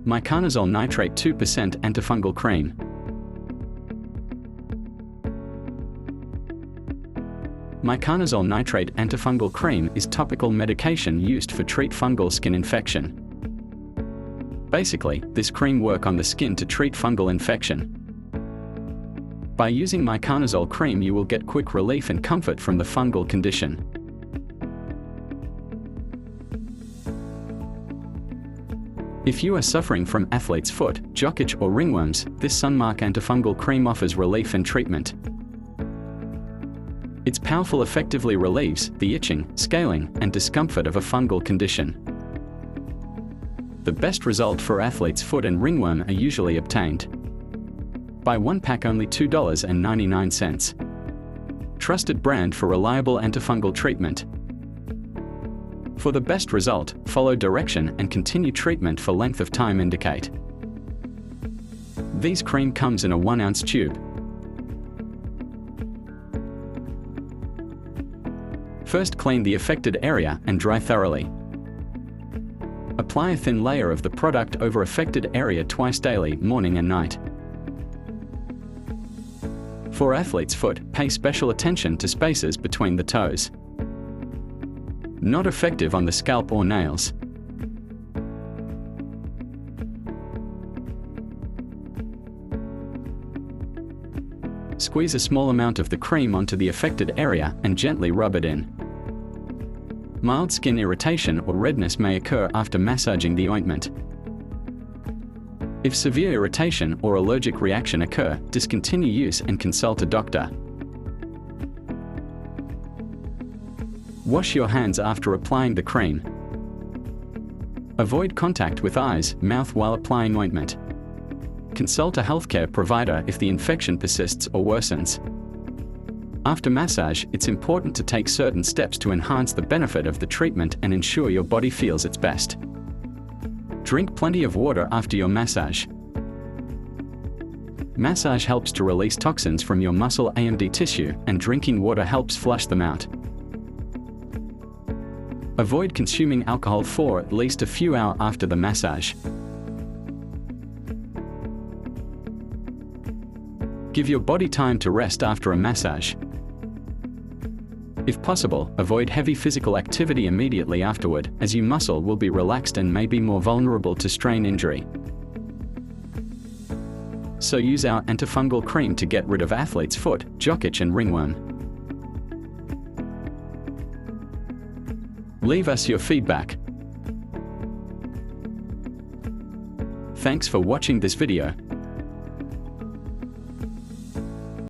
Miconazole Nitrate 2% Antifungal Cream. Miconazole Nitrate Antifungal Cream is topical medication used for treat fungal skin infection. Basically, this cream works on the skin to treat fungal infection. By using Miconazole cream you will get quick relief and comfort from the fungal condition. If you are suffering from athlete's foot, jock itch or ringworms, this Onlinemart antifungal cream offers relief and treatment. Its powerful effectively relieves the itching, scaling, and discomfort of a fungal condition. The best result for athlete's foot and ringworm are usually obtained. Buy one pack only $2.99. Trusted brand for reliable antifungal treatment. For the best result, follow direction and continue treatment for length of time indicate. This cream comes in a 1-ounce tube. First clean the affected area and dry thoroughly. Apply a thin layer of the product over affected area twice daily, morning and night. For athlete's foot, pay special attention to spaces between the toes. Not effective on the scalp or nails. Squeeze a small amount of the cream onto the affected area and gently rub it in. Mild skin irritation or redness may occur after massaging the ointment. If severe irritation or allergic reaction occur, discontinue use and consult a doctor. Wash your hands after applying the cream. Avoid contact with eyes, mouth while applying ointment. Consult a healthcare provider if the infection persists or worsens. After massage, it's important to take certain steps to enhance the benefit of the treatment and ensure your body feels its best. Drink plenty of water after your massage. Massage helps to release toxins from your muscle and tissue, and drinking water helps flush them out. Avoid consuming alcohol for at least a few hours after the massage. Give your body time to rest after a massage. If possible, avoid heavy physical activity immediately afterward, as your muscle will be relaxed and may be more vulnerable to strain injury. So use our antifungal cream to get rid of athlete's foot, jock itch and ringworm. Leave us your feedback. Thanks for watching this video.